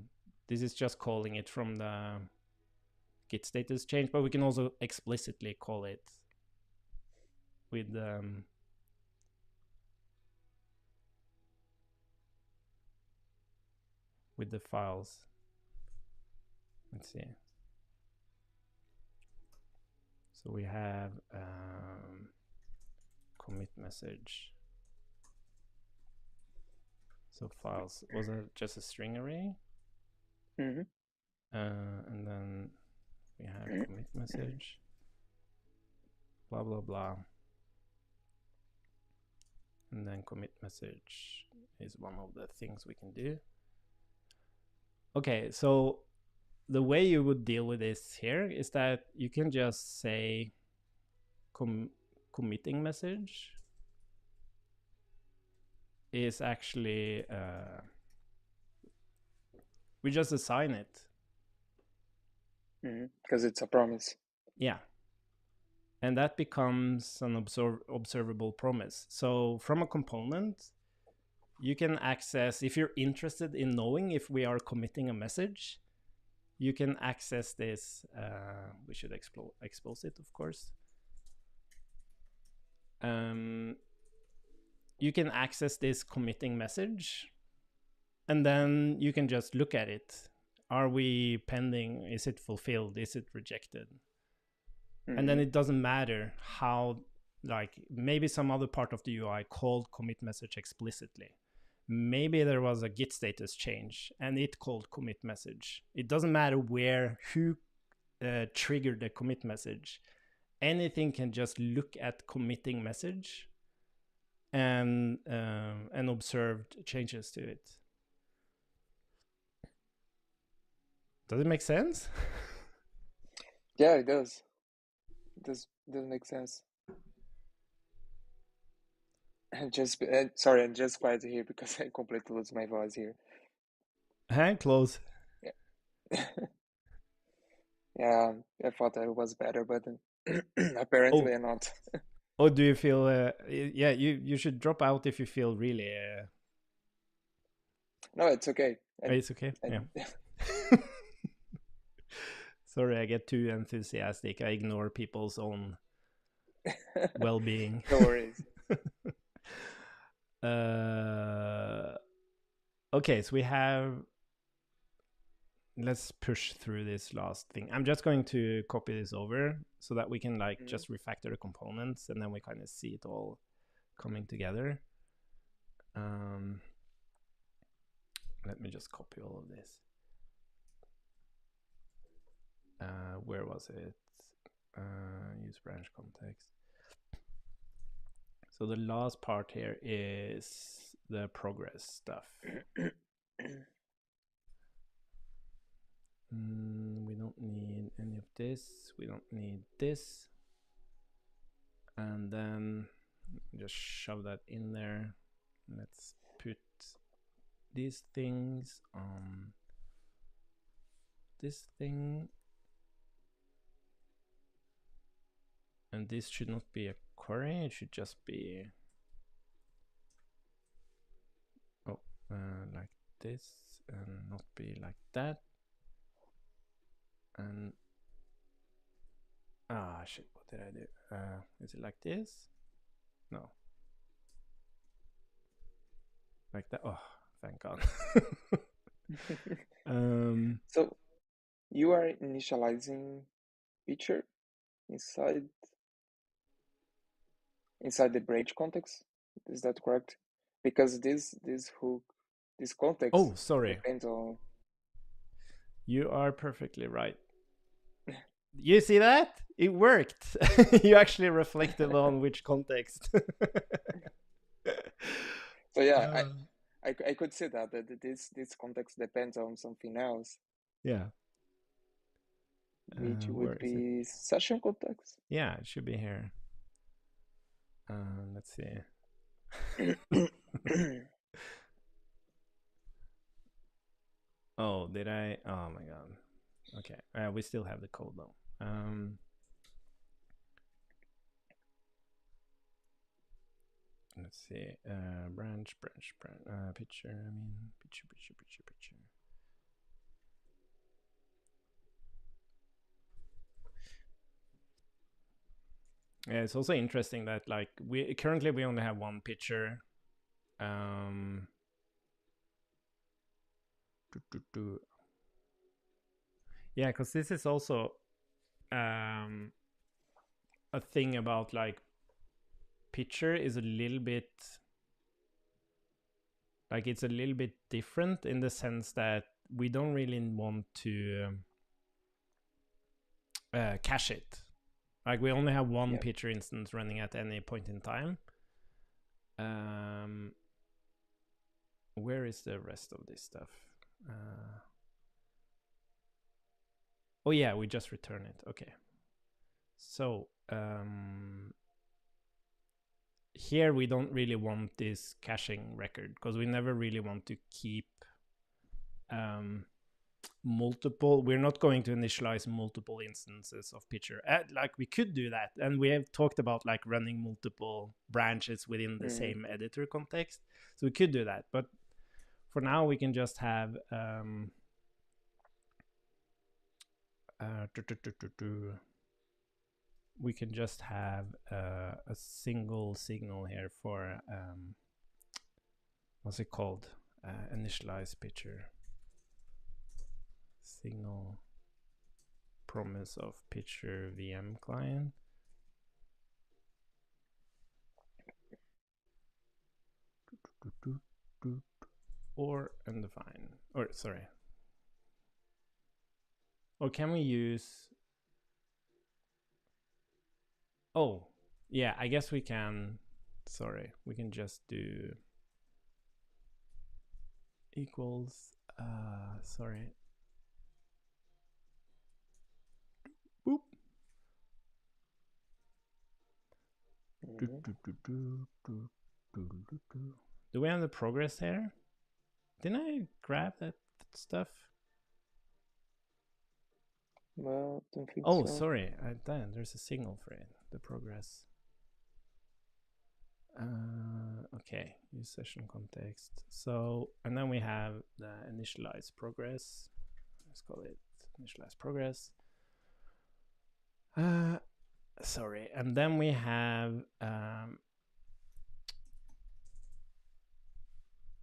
this is just calling it from the git status change, but we can also explicitly call it with the files. Let's see. So we have commit message So files, was it just a string array? Mm-hmm. And then we have commit message, blah, blah, blah. And then commit message is one of the things we can do. Okay, so the way you would deal with this here is that you can just say committing message is actually, we just assign it. Because it's a promise. Yeah. And that becomes an observable promise. So from a component, you can access, if you're interested in knowing if we are committing a message, you can access this. We should expose it, of course. You can access this committing message, and then you can just look at it. Are we pending? Is it fulfilled? Is it rejected? And then it doesn't matter how, like maybe some other part of the UI called commit message explicitly. Maybe there was a git status change and it called commit message. It doesn't matter who triggered the commit message. Anything can just look at committing message and observed changes to it. Does it make sense? Yeah, it does. It does make sense. And just sorry, I'm just quiet here because I completely lose my voice here. Hand close. Yeah. Yeah, I thought I was better, but apparently I'm not. Oh, do you feel? Yeah, you should drop out if you feel really. No, it's okay. It's okay. Yeah. Sorry, I get too enthusiastic. I ignore people's own well-being. No worries. Okay, so we have. Let's push through this last thing. I'm just going to copy this over so that we can just refactor the components, and then we kind of see it all coming together. Let me just copy all of this. Where was it? Use branch context. So the last part here is the progress stuff. We don't need any of this. We don't need this. And then just shove that in there. Let's put these things on this thing. And this should not be a query. It should just be like this, and not be like that. And shit, what did I do? Is it like this? No. Like that? Oh, thank God. So you are initializing feature inside the branch context. Is that correct? Because this hook, this context. Oh, sorry. Depends on. You are perfectly right. You see that? It worked. You actually reflected on which context. So yeah, I could say that this context depends on something else. Yeah. Which would be session context. Yeah, it should be here. Let's see. Oh, did I? Oh my God. Okay, we still have the code though. Let's see. Branch. Picture. I mean, picture. Yeah, it's also interesting that like we currently only have one picture. Yeah, because this is also a thing about like picture is a little bit like it's a little bit different in the sense that we don't really want to cache it. Like we only have one picture instance running at any point in time. Where is the rest of this stuff? Oh yeah, we just return it. Okay. So here we don't really want this caching record because we never really want to keep multiple. We're not going to initialize multiple instances of picture. Like we could do that, and we have talked about like running multiple branches within the same editor context. So we could do that, but for now we can just have we can just have a single signal here for what's it called? Initialize picture signal promise of picture VM client. Or undefine, or sorry. Or can we use? Oh, yeah, I guess we can. Sorry, we can just do equals. Sorry. Boop. Do we have the progress here? Didn't I grab that stuff? Well, don't think oh, so. Sorry. There's a signal for it. The progress. Okay. Use session context. So, and then we have the initialize progress. Let's call it initialize progress. Sorry. And then we have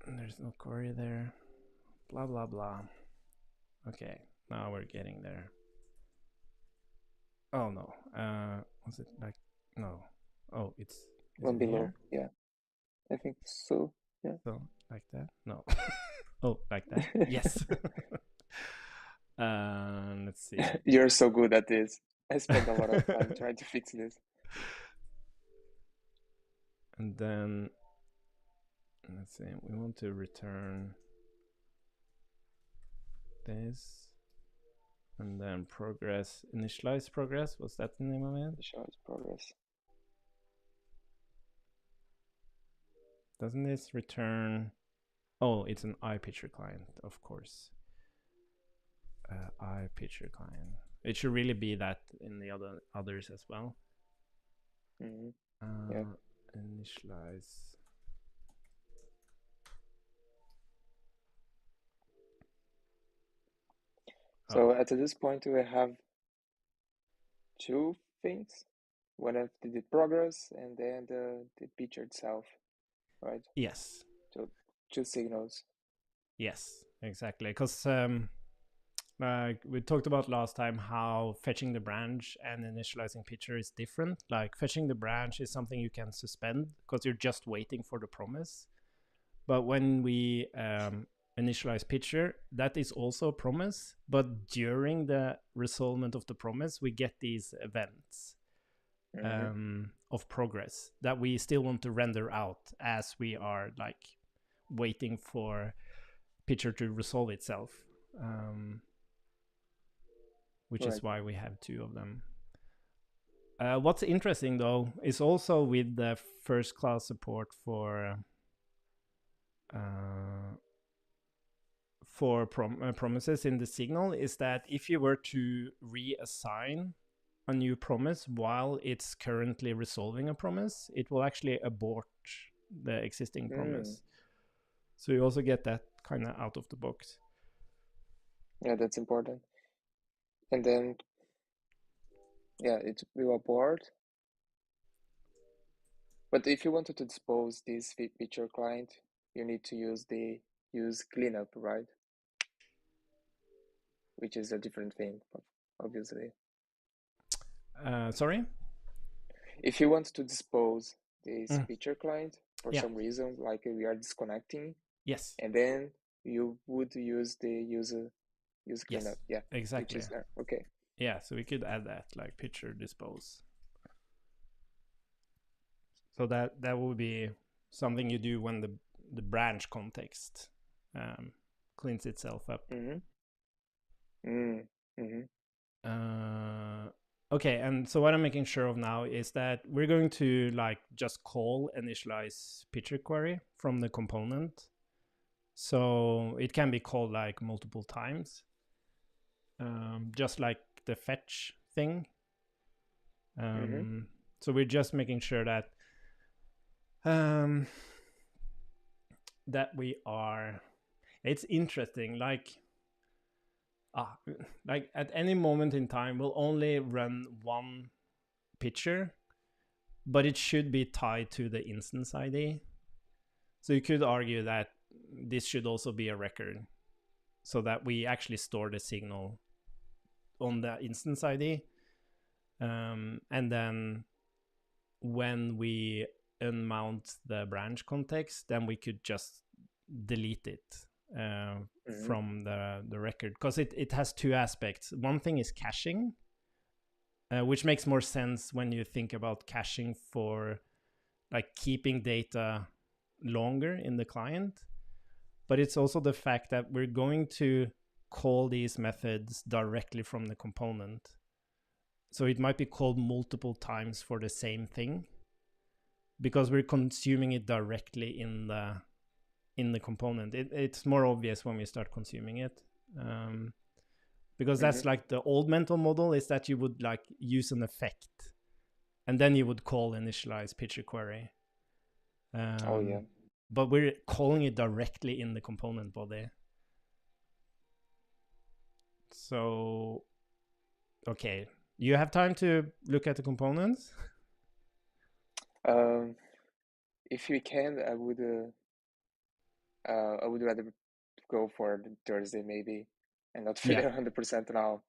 there's no query there. Blah blah blah. Okay, now we're getting there. Oh no. Was it like no? Oh, it's one below. here? Yeah, I think so. Yeah. So like that? No. Oh, like that? Yes. Let's see. You're so good at this. I spent a lot of time trying to fix this. And then let's see. We want to return this. And then progress, initialize progress. Was that the name of it? Initialize progress. Doesn't this return? Oh, it's an iPicture client, of course. iPicture client. It should really be that in the others as well. Yeah. Initialize. So at this point, we have two things. One of the progress and then the picture itself, right? Yes. So two signals. Yes, exactly. Because we talked about last time how fetching the branch and initializing picture is different. Like fetching the branch is something you can suspend because you're just waiting for the promise. But when we initialize picture, that is also a promise. But during the resolvement of the promise, we get these events of progress that we still want to render out as we are like waiting for picture to resolve itself. Which is why we have two of them. What's interesting though is also with the first class support for promises in the signal is that if you were to reassign a new promise while it's currently resolving a promise, it will actually abort the existing promise. So you also get that kind of out of the box. Yeah, that's important. And then, yeah, it will abort. But if you wanted to dispose this feature client, you need to use cleanup, right? Which is a different thing, obviously. Sorry? If you want to dispose this feature client for some reason, like we are disconnecting, Yes. and then you would use the user cleanup. Yes. Yeah, which Exactly. is there. Okay. Yeah. So we could add that, like picture dispose. So that would be something you do when the branch context um, cleans itself up. Mm-hmm. Mm-hmm. Okay, and so what I'm making sure of now is that we're going to like just call initialize picture query from the component. So it can be called like multiple times, just like the fetch thing. Mm-hmm. So we're just making sure that um, that we are. It's interesting, like at any moment in time, we'll only run one picture, but it should be tied to the instance ID. So you could argue that this should also be a record so that we actually store the signal on the instance ID. And then when we unmount the branch context, then we could just delete it Mm-hmm. from the record, because it has two aspects. One thing is caching, which makes more sense when you think about caching for like keeping data longer in the client. But it's also the fact that we're going to call these methods directly from the component. So it might be called multiple times for the same thing because we're consuming it directly in the component. It's more obvious when we start consuming it. Because Mm-hmm. that's like the old mental model is that you would like use an effect and then you would call initialize picture query. Oh yeah. But we're calling it directly in the component body. So, okay, you have time to look at the components? Um, if you can, I would rather go for Thursday maybe, and not feel Yeah, it 100% now.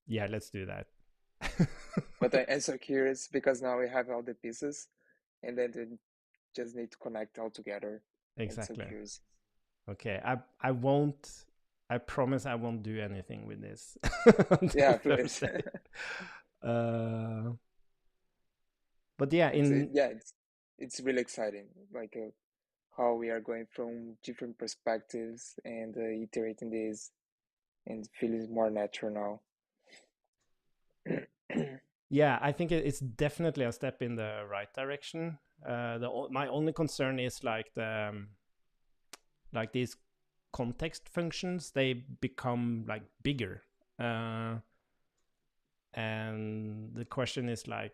yeah, let's do that. But I'm so curious because now we have all the pieces, and then they just need to connect all together. And so Exactly. curious. Okay, I won't. I promise I won't do anything with this until Yeah, please. Thursday. Uh, but yeah, Yeah, it's really exciting. Like how we are going from different perspectives and iterating this and feeling more natural now. yeah, I think it's definitely a step in the right direction. My only concern is like these context functions, they become like bigger, uh, and the question is like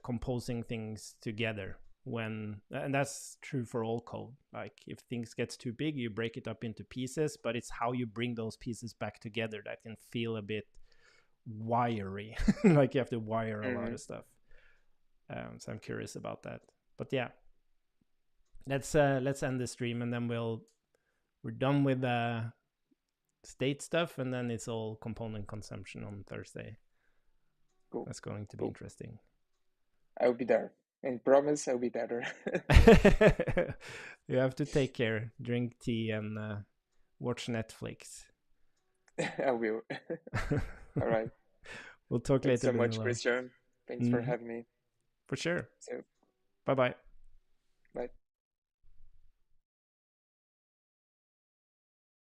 composing things together when, and that's true for all code. Like if things gets too big, you break it up into pieces, but it's how you bring those pieces back together that can feel a bit wiry. Like you have to wire a lot Hmm. of stuff. So I'm curious about that. But yeah, let's end the stream and then we're done with the state stuff, and then it's all component consumption on Thursday. Cool, That's going to be cool. interesting. I'll be there. And promise I'll be better. You have to take care, drink tea, and watch Netflix. I will. All right. We'll talk Thanks later, so much, Danilo. Christian. Thanks for Mm-hmm. having me. For sure. So Bye bye.